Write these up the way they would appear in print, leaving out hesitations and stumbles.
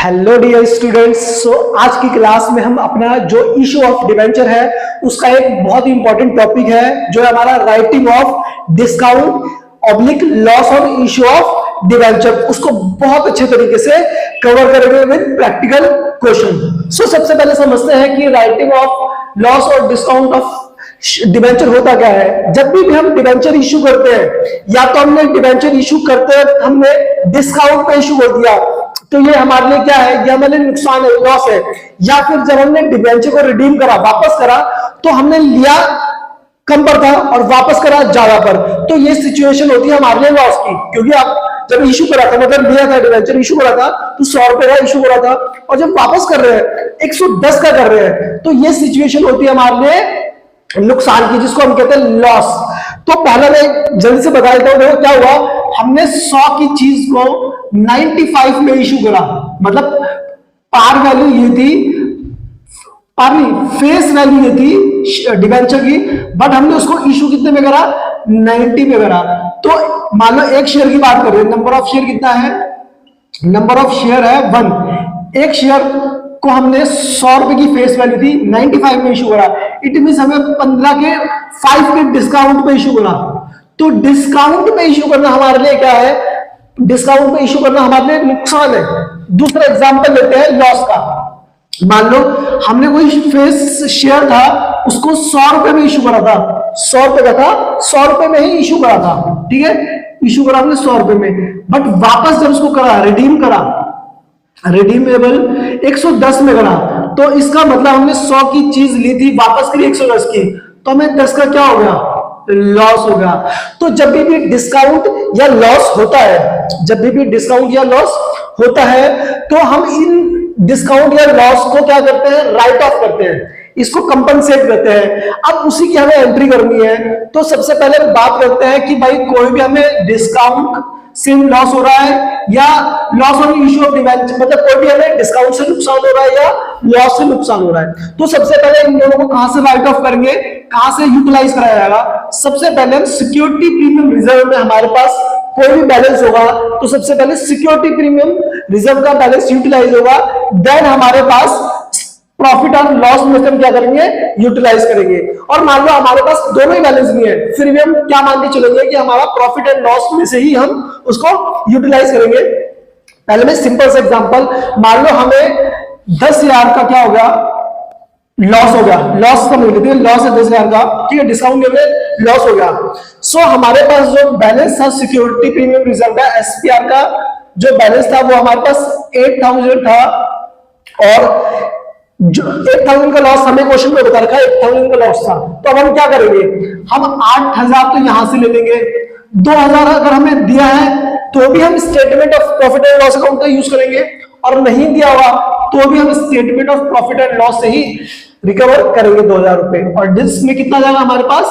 Hello dear students. आज की class में हम अपना जो इशू ऑफ डिबेंचर है उसका एक बहुत ही इंपॉर्टेंट टॉपिक है जो है हमारा writing off discount oblique loss on issue of debenture, उसको बहुत अच्छे तरीके से कवर करेंगे विद प्रैक्टिकल क्वेश्चन। सबसे पहले समझते हैं कि राइटिंग ऑफ लॉस और डिस्काउंट ऑफ डिबेंचर होता क्या है। जब भी हम डिबेंचर इशू करते हैं या तो हमने डिबेंचर इशू करते हैं हमने डिस्काउंट पे इशू कर दिया तो ये हमारे लिए क्या है, ये हमारे लिए नुकसान है, लॉस है। या फिर जब हमने डिबेंचर को रिडीम करा, वापस करा, तो हमने लिया कम पर था और वापस करा ज्यादा पर, तो ये सिचुएशन होती है हमारे लिए लॉस की। क्योंकि आप जब इशू करा था, मतलब लिया था डिबेंचर, इशू करा था तो 100 रुपए का इशू करा था, और जब वापस कर रहे हैं 110 का कर रहे हैं, तो ये सिचुएशन होती है हमारे लिए नुकसान की, जिसको हम कहते हैं लॉस। तो पहले मैं जल्दी से बता देता हूं, देखो क्या हुआ। हमने 100 की चीज को 95 में इशू करा, मतलब पार वैल्यू ये थी, पार नहीं, फेस वैल्यू ये थी डिबेंचर की, बट हमने उसको इशू कितने में करा, 90 में करा। तो मान लो एक शेयर की बात कर रहे हैं, नंबर ऑफ शेयर कितना है, नंबर ऑफ शेयर है 1। एक शेयर को हमने 100 रुपए की फेस वैल्यू थी, 95 में इशू करा, इट मींस हमें 15 के 5 के डिस्काउंट पे इशू करा। तो डिस्काउंट पे इशू करना हमारे लिए क्या है, डिस्काउंट पे इशू करना हमारे लिए नुकसान है। दूसरा एग्जांपल लेते हैं लॉस का। मान लो हमने कोई फेस शेयर था, उसको 100 रुपए में इशू करा था, 100 रुपए का था, 100 रुपए में ही इशू करा था, ठीक है, इशू करा हमने 100 रुपए में, बट वापस जब उसको करा, रिडीम करा, रिडीमेबल 110 में करा, तो इसका मतलब हमने 100 की चीज ली थी, वापस करी 110 की, तो हमें 10 का क्या हो गया, लॉस हो गया। तो जब भी डिस्काउंट या लॉस होता है, जब भी डिस्काउंट या लॉस होता है, तो हम इन डिस्काउंट या लॉस को क्या करते हैं, राइट ऑफ करते हैं, इसको कंपनसेट करते हैं। अब उसी की हमें एंट्री करनी है। तो सबसे पहले बात करते हैं कि भाई कोई भी हमें डिस्काउंट से लॉस हो रहा है या loss on issue of debenture, मतलब कोई भी हमें डिस्काउंट से नुकसान हो रहा है या लॉस से नुकसान हो रहा है, तो सबसे पहले इन दोनों को कहां से राइट ऑफ करेंगे, कहां से यूटिलाइज कराया जाएगा। सबसे पहले हम सिक्योरिटी प्रीमियम रिजर्व में हमारे पास कोई भी बैलेंस होगा, तो सबसे पहले सिक्योरिटी प्रीमियम रिजर्व का बैलेंस यूटिलाइज होगा, देन हमारे पास प्रॉफिट और लॉस में हम क्या करेंगे, यूटिलाइज करेंगे। और मान लो हमारे पास दोनों ही बैलेंस नहीं है, फिर भी हम क्या मान के चलेंगे कि हमारा प्रॉफिट एंड लॉस में से ही हम उसको यूटिलाइज करेंगे। पहले मैं सिंपल सा एग्जांपल, मान लो हमें 10,000 का क्या हो गया, लॉस हो गया, लॉस समझ लेते हैं, लॉस है 10,000 का, ठीक है, डिस्काउंट में लॉस हो गया। हमारे पास जो बैलेंस था सिक्योरिटी प्रीमियम रिजर्व का, एसपीआर का जो बैलेंस था वो हमारे पास 8,000 था, और जो 8,000 का लॉस हमें क्वेश्चन में बता रखा है, 8,000 का लॉस था। तो अब हम क्या करेंगे, हम 8,000 तो यहां से ले लेंगे, 2,000 अगर हमें दिया है तो भी हम statement of profit and loss account का यूज करेंगे, और नहीं दिया होगा तो भी हम statement of profit and loss से ही रिकवर करेंगे 2,000 रुपए, और जिसमें कितना जाएगा हमारे पास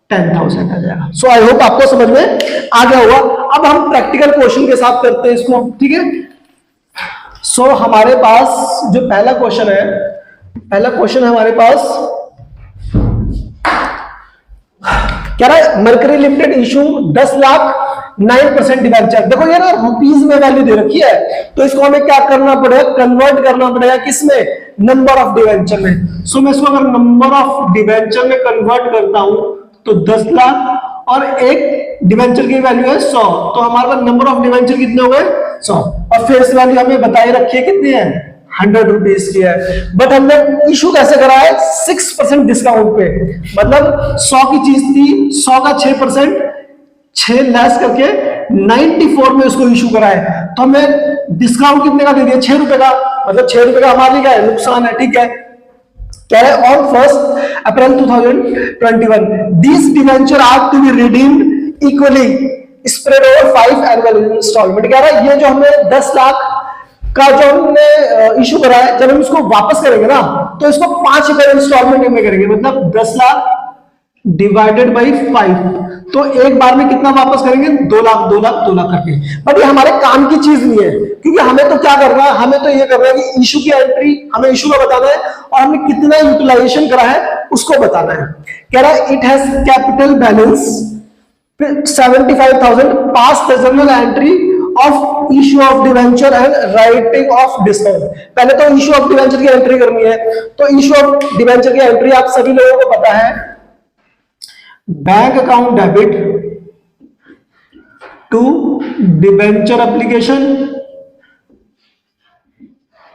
10,000 आ जाएगा। आई होप आपको समझ में आ गया होगा। अब हम प्रैक्टिकल क्वेश्चन के साथ करते हैं इसको, ठीक है। हमारे पास जो पहला क्वेश्चन है, पहला क्वेश्चन है हमारे पास, क्या रहा है, mercury limited issue 10 lakh 9% debenture. देखो ये ना रुपीज में वैल्यू दे रखी है, तो इसको हमें क्या करना पड़ेगा, कन्वर्ट करना पड़ेगा किसमें, नंबर ऑफ डिबेंचर में। मैं इसको अगर नंबर ऑफ डिबेंचर में कन्वर्ट करता हूं तो 10 लाख, और एक डिबेंचर की वैल्यू है 100, तो हमारे पास नंबर ऑफ डिबेंचर कितने हो गए 100, और फेस वैल्यू हमें बताई रखी है कितनी है, 100 रुपीज की है। बट हमने इशू कैसे करा है, 6% डिस्काउंट पे, मतलब 100 की चीज थी, 100 का 6%, 6 लेस करके 94 में उसको इशू करा है। तो हमें डिस्काउंट कितने का दे दिया, 6 रुपए का, मतलब 6 रुपए का हमारे लिए क्या है, नुकसान है, ठीक है। क्या है, on 1 April 2021 this debenture are to be redeemed equally spread over 5 annual instalment. कह रहा है ये जो हमें 10 लाख का जो हमने इशू करा है, जब हम इसको वापस करेंगे ना, तो इसको 5 इंस्टॉलमेंट में करेंगे, मतलब 10 लाख डिवाइडेड बाई 5, तो एक बार में कितना वापस करेंगे, 2 लाख 2 लाख 2 लाख करके। बट ये हमारे काम की चीज नहीं है, क्योंकि हमें तो क्या करना है, हमें तो ये करना है कि इशू की एंट्री, हमें इशू का बताना है और हमें कितना यूटिलाइजेशन करा है उसको बताना है। कह रहा है it has capital balance 75,000 pass the general entry of issue of debenture and writing off discount. पहले तो इश्यू ऑफ डिवेंचर की एंट्री करनी है, तो इश्यू ऑफ डिवेंचर की एंट्री आप सभी लोगों को पता है, bank account debit to debenture application,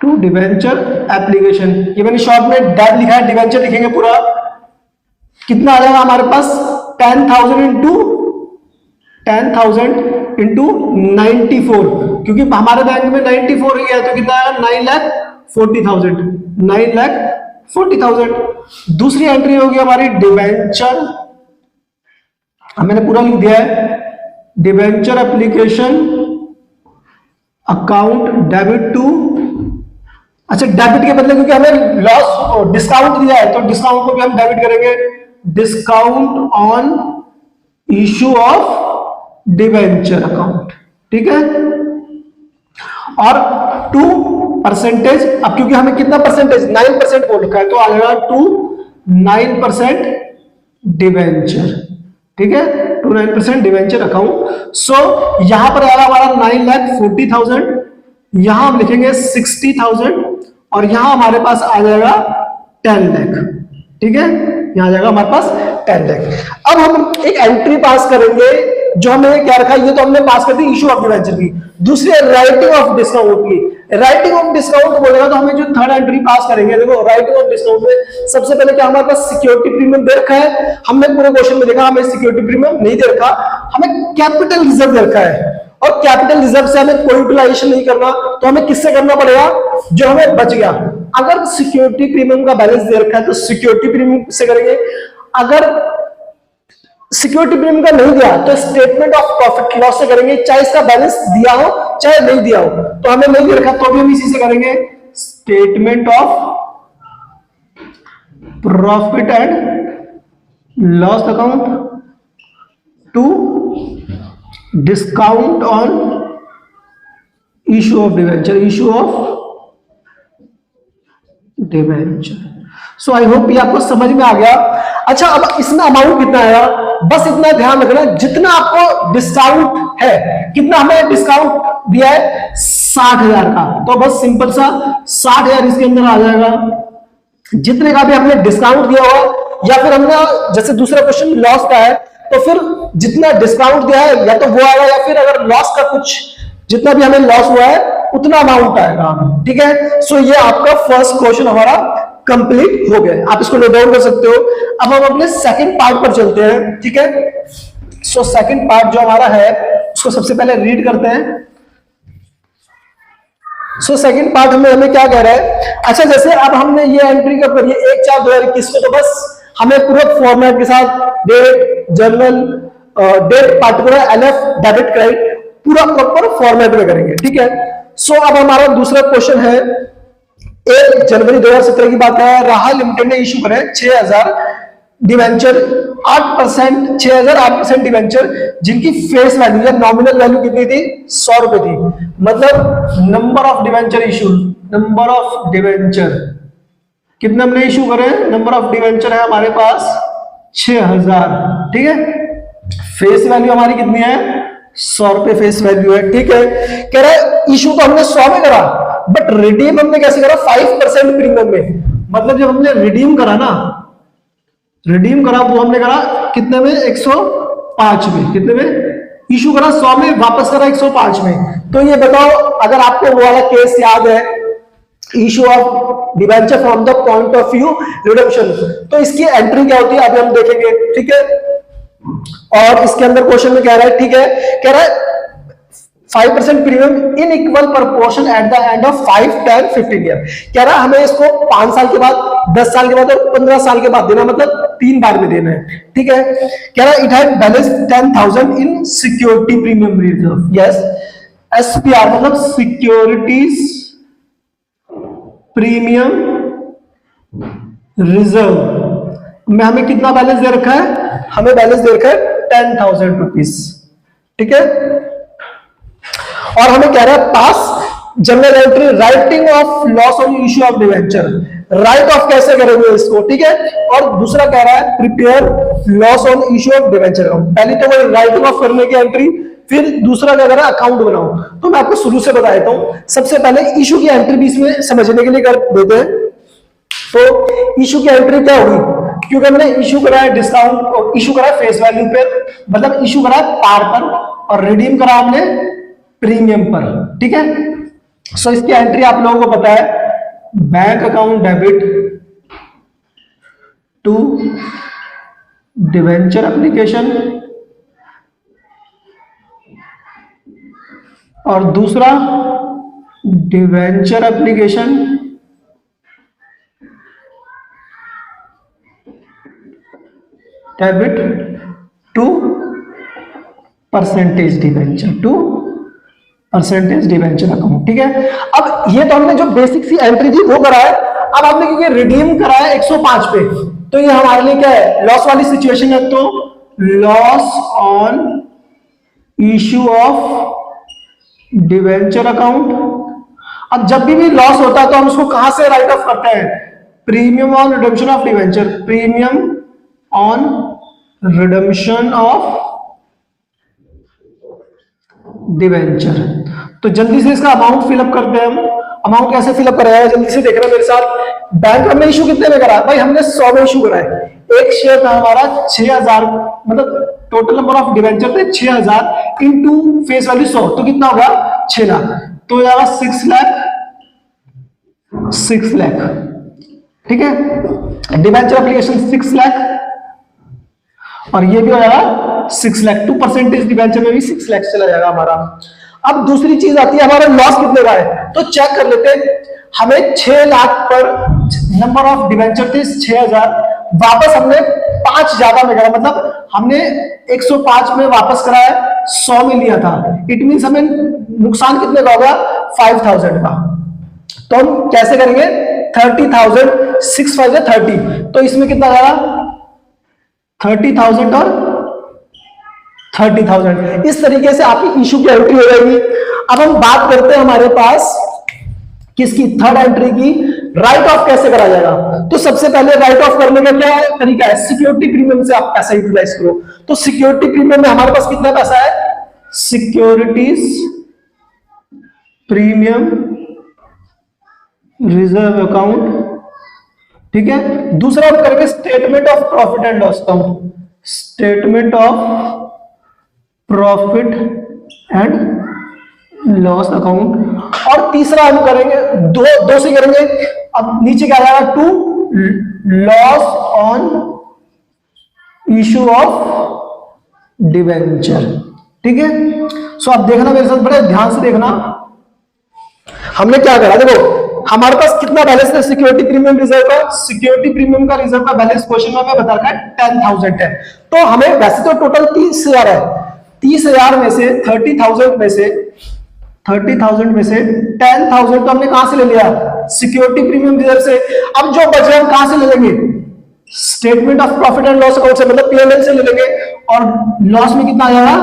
to debenture application. ये मैंने शॉर्ट में डेब लिखा है, डिवेंचर लिखेंगे पूरा। कितना आ जाएगा हमारे पास 10,000 इंटू 94, क्योंकि हमारे बैंक में 94 ही है, तो कितना आएगा 9,40,000। दूसरी एंट्री होगी हमारी डिवेंचर, मैंने पूरा लिख दिया है, debenture application account debit to, अच्छा डेबिट के बदले क्योंकि हमें लॉस डिस्काउंट दिया है तो डिस्काउंट को भी हम डेबिट करेंगे, discount on issue of debenture account, ठीक है। और 2%, अब क्योंकि हमें कितना परसेंटेज 9% बोल रखा है, तो आ जाएगा 9% डिवेंचर, ठीक है, 9% डिवेंचर अकाउंट। सो यहां पर आएगा हमारा 9,40,000, यहां हम लिखेंगे 60,000 और यहां हमारे पास आ जाएगा 10 लाख, ठीक है, यहां आ जाएगा हमारे पास 10 लाख। अब हम एक एंट्री पास करेंगे, जो हमें क्या रखा है, ये तो हमने पास कर दी इश्यू ऑफ डिवेंचर की। दूसरी राइटिंग ऑफ डिस्काउंट की। राइटिंग ऑफ डिस्काउंट बोलेगा तो हमें जो थर्ड एंट्री पास करेंगे, देखो राइटिंग ऑफ डिस्काउंट में सबसे पहले क्या हमारे पास सिक्योरिटी प्रीमियम दे रखा है, हमने पूरे क्वेश्चन में देखा हमें सिक्योरिटी प्रीमियम नहीं दे रखा, हमें कैपिटल रिजर्व दे रखा है, और कैपिटल रिजर्व से हमें कोई यूटिलाइजेशन नहीं करना, तो हमें किससे करना पड़ेगा, जो हमें बच गया। अगर सिक्योरिटी प्रीमियम का बैलेंस दे रखा है तो सिक्योरिटी प्रीमियम से करेंगे, अगर सिक्योरिटी प्रीमियम का नहीं दिया तो स्टेटमेंट ऑफ प्रॉफिट लॉस से करेंगे, चाहे इसका बैलेंस दिया हो चाहे नहीं दिया हो, तो हमें नहीं दे रखा तो भी हम इसी से करेंगे, statement of profit and loss account to discount on issue of debenture, issue of debenture. So I hope ये आपको समझ में आ गया। अच्छा, अब इसमें अमाउंट कितना आया, बस इतना ध्यान रखना, जितना आपको डिस्काउंट है, कितना हमें डिस्काउंट दिया है 60,000 का, तो बस सिंपल सा 60,000 इसके अंदर आ जाएगा। जितने का भी हमने डिस्काउंट दिया हुआ, या फिर हमने जैसे दूसरा क्वेश्चन लॉस का है, तो फिर जितना डिस्काउंट दिया है या तो वो आएगा, या फिर अगर लॉस का कुछ जितना भी हमें लॉस हुआ है उतना अमाउंट आएगा, ठीक है। सो ये आपका फर्स्ट क्वेश्चन हमारा कंप्लीट हो गया, आप इसको नोट डाउन कर सकते हो। अब हम अपने सेकंड पार्ट पर चलते हैं, ठीक है। सो सेकंड पार्ट जो हमारा है उसको सबसे पहले रीड करते हैं। सो सेकंड पार्ट हमें क्या कह रहा है, अच्छा जैसे अब हमने ये एंट्री कब करी है 1/4/2021 को, तो बस हमें पूरे फॉर्मेट के साथ date, journal, date particular, LF, debit, credit पूरा प्रॉपर फॉर्मेट में करेंगे, ठीक है। सो अब हमारा दूसरा क्वेश्चन है, 1 जनवरी 2017 की बात है, राहा लिमिटेड ने इश्यू करे 6,000 डिवेंचर 8%, 6,000 8% डिवेंचर, जिनकी फेस वैल्यू या नॉमिनल वैल्यू कितनी थी, 100 रुपए थी। मतलब number of debenture issue, number of debenture कितने हमने इश्यू करे, नंबर ऑफ डिवेंचर है हमारे पास 6,000, ठीक है। फेस वैल्यू हमारी कितनी है, 100 रुपए फेस वैल्यू है, ठीक है। कह रहा है इश्यू तो हमने 100 में करा, बट रिडीम हमने कैसे करा, 5% प्रीमियम में। मतलब जब हमने रिडीम करा ना, रिडीम करा वो हमने करा कितने में, 105 में। कितने में इशू करा, 100 में, वापस करा 105 में। तो ये बताओ, अगर आपको वो वाला केस याद है, issue of debenture from the point of view redemption, तो इसकी एंट्री क्या होती है अभी हम देखेंगे, ठीक है। और इसके अंदर क्वेश्चन में कह रहा है, ठीक है, कह रहा है 5% premium in equal proportion at the end of 5, 10, 15 year. कह रहा है हमें इसको 5 साल के बाद, 10 साल के बाद और 15 साल के बाद देना, मतलब 3 बार में देना है, ठीक है। कह रहा है it had balance 10,000 in security premium reserve, yes, SPR मतलब सिक्योरिटीज प्रीमियम रिजर्व में हमें कितना बैलेंस दे रखा है, हमें बैलेंस दे रखा है 10,000 रुपीज, ठीक है। और हमें कह रहा है pass journal entry writing off loss on issue of debenture, write off कैसे करेंगे इसको, ठीक है। और दूसरा कह रहा है prepare loss on issue of debenture. पहले तो वो राइटिंग ऑफ करने की एंट्री, फिर दूसरा क्या करा, अकाउंट बनाओ। तो मैं आपको शुरू से बता देता हूं। सबसे पहले इशू की एंट्री भी इसमें समझने के लिए कर देते हैं। तो इशू की एंट्री क्या होगी, क्योंकि हमने इशू करा है डिस्काउंट, इशू करा है फेस वैल्यू पे, मतलब इशू करा है पार पर, और रिडीम करा हमने प्रीमियम पर, ठीक है। सो इसकी एंट्री आप लोगों को पता है, bank account debit to debenture application, और दूसरा debenture application debit to percentage debenture, to percentage debenture account, ठीक है। अब ये तो हमने जो बेसिक सी एंट्री थी वो करा है। अब आपने क्योंकि रिडीम करा है 105 पे, तो ये हमारे लिए क्या है, लॉस वाली सिचुएशन है। तो loss on issue of debenture account. अब जब भी लॉस होता है तो हम उसको कहां से राइट ऑफ करते हैं, premium on redemption of debenture, premium on redemption of debenture. तो जल्दी से इसका अमाउंट फिलअप करते हैं हम। अमाउंट कैसे फिलअप कराया, जल्दी से देखना मेरे साथ। बैंक हमने इशू कितने में करा भाई, हमने 100 में इशू करा है। एक शेयर था हमारा 6000, मतलब टोटल नंबर ऑफ डिवेंचर थे 6000 इनटू फेस वैल्यू 100, तो कितना होगा 6 लाख, तो जाएगा 6 लाख, ठीक है। डिवेंचर एप्लीकेशन 6 लाख, और ये भी हो जाएगा 6 लाख। 2% डिवेंचर में भी 6 लाख चला जाएगा हमारा। अब दूसरी चीज आती है, हमारा लॉस कितने का है, तो चेक कर लेते हैं। हमें 6 लाख पर नंबर ऑफ डिवेंचर थे 6000, वापस हमने 5 ज्यादा में करा, मतलब हमने 105 में वापस कराया, 100 में लिया था। इट मीन हमें नुकसान कितने का होगा, 5000 का। तो हम कैसे करेंगे, 30,000, 6 5 30, तो इसमें कितना आएगा 30,000 और 30,000। इस तरीके से आपकी इशू की एंट्री हो जाएगी। अब हम बात करते हैं हमारे पास किसकी, थर्ड एंट्री की, राइट ऑफ कैसे करा जाएगा। तो सबसे पहले राइट ऑफ करने का क्या तरीका है, सिक्योरिटी प्रीमियम से आप पैसा यूटिलाइज करो। तो सिक्योरिटी प्रीमियम में हमारे पास कितना पैसा है, सिक्योरिटीज प्रीमियम रिजर्व अकाउंट, ठीक है। दूसरा हम करेंगे statement of profit and loss account, statement of profit and loss account, और तीसरा हम करेंगे दो से करेंगे। अब नीचे क्या आएगा, to loss on issue of debenture, ठीक है। सो आप देखना मेरे साथ, बड़े ध्यान से देखना। हमने क्या करा, देखो हमारे पास कितना बैलेंस है सिक्योरिटी प्रीमियम रिजर्व का, सिक्योरिटी प्रीमियम का रिजर्व का बैलेंस क्वेश्चन में बता रखा है 10,000 है। तो हमें वैसे तो टोटल 30,000 है, 30,000 में से 30,000 में से 10,000 तो हमने कहां से ले लिया, सिक्योरिटी प्रीमियम रिजर्व से। अब जो बच रहा हम कहां से ले लेंगे, statement of profit and loss account से, मतलब पीएनएल से ले लेंगे, और लॉस में कितना आ जाएगा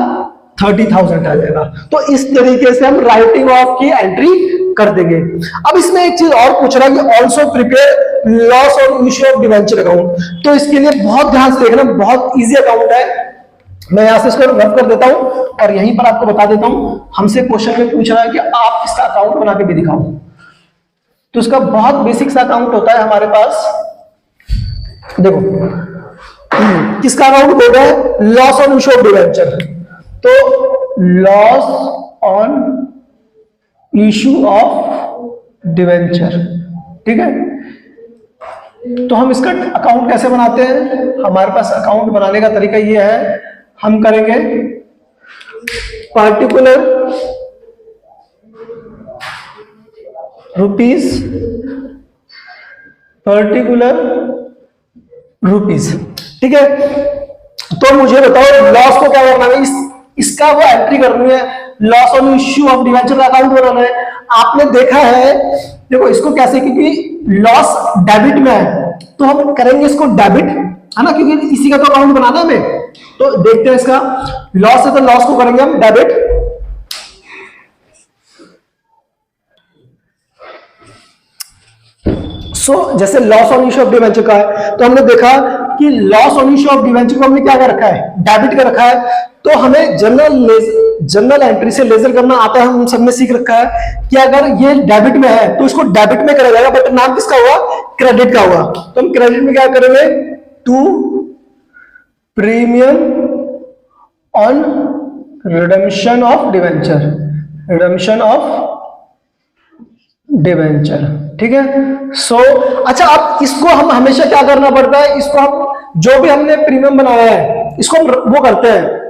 30,000 आ जाएगा। तो इस तरीके से हम राइटिंग ऑफ की एंट्री कर देंगे। अब इसमें एक चीज और पूछ रहा है कि also prepare loss on issue of debenture account. तो इसके लिए बहुत ध्यान से देखना, बहुत इजी अकाउंट है। मैं यहां से इसको रब कर देता हूं और यहीं पर आपको बता देता हूं। हमसे क्वेश्चन में पूछ रहा है कि आप इसका अकाउंट बना के भी दिखाओ। तो इसका बहुत बेसिक सा अकाउंट होता है हमारे पास। देखो किसका अकाउंट होगा, loss on issue of debenture. तो loss on issue of debenture, ठीक है। तो हम इसका अकाउंट कैसे बनाते हैं, हमारे पास अकाउंट बनाने का तरीका ये है, हम करेंगे पार्टिकुलर रुपीस, ठीक है। तो मुझे बताओ लॉस को क्या करना है, इसका वो एंट्री करनी है, loss on issue of debenture का अकाउंट बनाना है। आपने देखा है, देखो इसको कैसे, क्योंकि लॉस डेबिट में है तो हम करेंगे इसको डेबिट, है ना, क्योंकि इसी का तो अकाउंट बनाना है हमें। तो देखते हैं इसका लॉस है, तो लॉस को करेंगे हम डेबिट। जैसे loss on issue of debenture का है, तो हमने देखा कि loss on issue of debenture को हमने क्या कर रखा है, डेबिट कर रखा है। तो हमें जर्नल एंट्री से लेजर करना आता है, हम सबने सीख रखा है कि अगर ये डेबिट में है तो इसको डेबिट में करा जाएगा, बट नाम किसका हुआ, क्रेडिट का हुआ। तो हम क्रेडिट में क्या करेंगे, to premium on redemption of debenture, redemption of debenture, ठीक है। सो अच्छा, अब इसको हम हमेशा क्या करना पड़ता है, इसको हम जो भी हमने प्रीमियम बनाया है इसको हम वो करते हैं,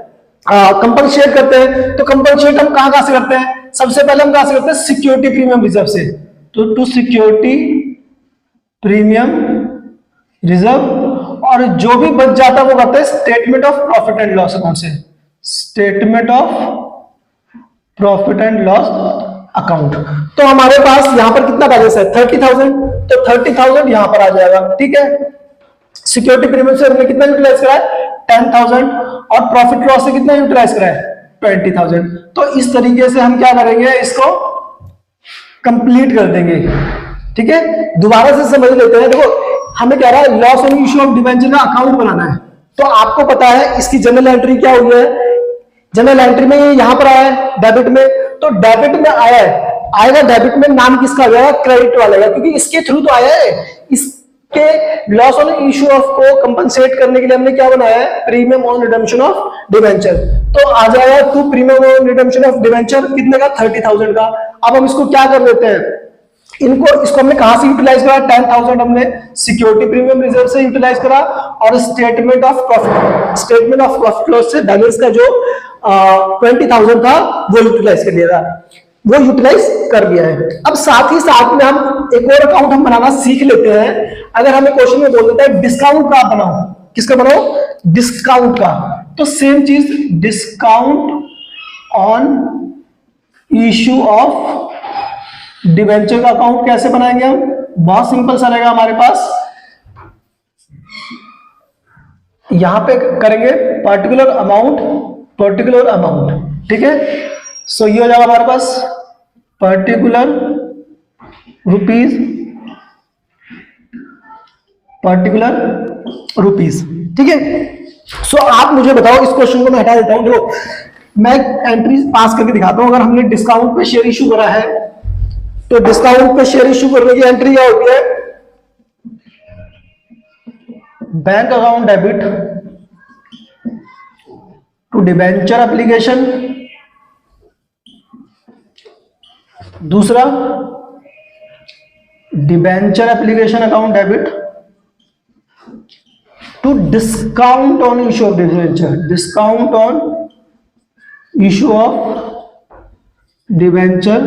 कंपनसेट करते हैं। तो कंपनसेट हम कहां से करते हैं, सबसे पहले हम कहां से करते हैं, सिक्योरिटी प्रीमियम रिजर्व से। तो टू सिक्योरिटी प्रीमियम रिजर्व, और जो भी बच जाता है वो करते हैं statement of profit and loss account से, statement of profit and loss account. तो हमारे पास यहां पर कितना बैलेंस है, 30,000, तो 30,000 यहां पर आ जाएगा, ठीक है। सिक्योरिटी प्रीमियम से हमने कितना यूटिलाइज करा है, 10,000, और प्रॉफिट लॉस से कितना यूटिलाइज करा है, 20,000। तो इस तरीके से हम क्या करेंगे, इसको कंप्लीट कर देंगे, ठीक है। दोबारा से समझ लेते हैं। देखो हमें कह रहा है loss on issue of debenture का अकाउंट बनाना है, तो आपको पता है इसकी जनरल एंट्री क्या हुई है, जनरल एंट्री में यहां पर आया है डेबिट में, तो डेबिट में आया है, आएगा डेबिट में, नाम किसका आ जाएगा, क्रेडिट वाला है, क्योंकि इसके थ्रू तो आया है। इसके लॉस ऑन इश्यू ऑफ को कंपनसेट करने के लिए हमने क्या बनाया है, premium on redemption of debenture. तो आ जाएगा to premium on redemption of debenture कितने का, 30,000 का। अब हम इसको क्या कर लेते हैं, इसको हमने कहां से यूटिलाइज करा, 10,000 हमने सिक्योरिटी प्रीमियम रिजर्व से यूटिलाइज करा, और स्टेटमेंट ऑफ प्रॉफिट लॉस से बैलेंस का जो 20,000 था वो यूटिलाइज कर लिया, वो यूटिलाइज कर लिया है। अब साथ ही साथ में हम एक और अकाउंट हम बनाना सीख लेते हैं। अगर हमें क्वेश्चन में बोल देता है डिस्काउंट का बनाओ, किसका बनाओ, डिस्काउंट का, तो सेम चीज discount on issue of debenture का अकाउंट कैसे बनाएंगे हम, बहुत सिंपल सा रहेगा हमारे पास। यहां पे करेंगे पर्टिकुलर अमाउंट, ठीक है। सो ये हो जाएगा हमारे पास पर्टिकुलर रुपीस, ठीक है। सो आप मुझे बताओ, इस क्वेश्चन को मैं हटा देता हूं। देखो मैं एंट्री पास करके दिखाता हूं। अगर हमने डिस्काउंट पे शेयर इशू करा है, तो डिस्काउंट पे शेयर इशू करने की एंट्री क्या होती है, bank account debit to debenture application, दूसरा debenture application account debit to discount on issue of debenture, discount on issue of debenture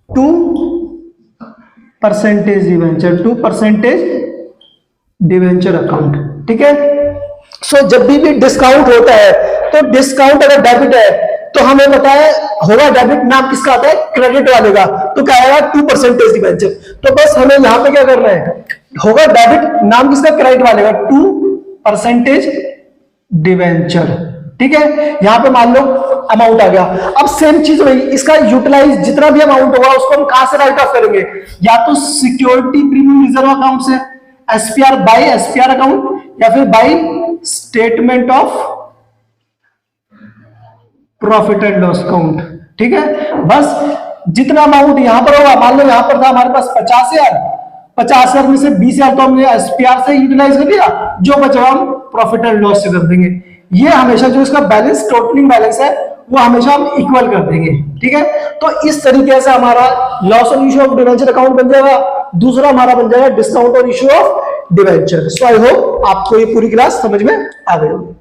to percentage debenture account, ठीक है। सो जब भी डिस्काउंट होता है, तो डिस्काउंट अगर डेबिट है तो हमें पता है होगा डेबिट, नाम किसका आता है, क्रेडिट वाले का, तो क्या आएगा 2% डिबेंचर। तो बस हमें यहां पे क्या करना है, होगा डेबिट, नाम किसका, क्रेडिट वाले का, 2% डिबेंचर, ठीक है। यहां पे मान लो अमाउंट आ गया। अब सेम चीज वही, इसका यूटिलाइज जितना भी अमाउंट होगा उसको हम कहां से राइट ऑफ करेंगे, या तो सिक्योरिटी प्रीमियम रिजर्व अकाउंट से, एसपीआर बाय एसपीआर अकाउंट, या फिर by statement of profit and loss account, ठीक है। बस जितना अमाउंट यहां पर होगा, मान लो यहां पर था हमारे पास 50,000 में से 20,000 तो हमने एसपीआर से यूटिलाइज कर लिया, जो बचा हम प्रॉफिट एंड लॉस से कर देंगे। ये हमेशा जो इसका बैलेंस, टोटलिंग बैलेंस है, वो हमेशा हम इक्वल कर देंगे, ठीक है। तो इस तरीके से हमारा loss on issue of debenture account बन जाएगा। दूसरा हमारा बन जाएगा discount on issue of debenture. So I hope आपको ये पूरी क्लास समझ में आ गई होगी।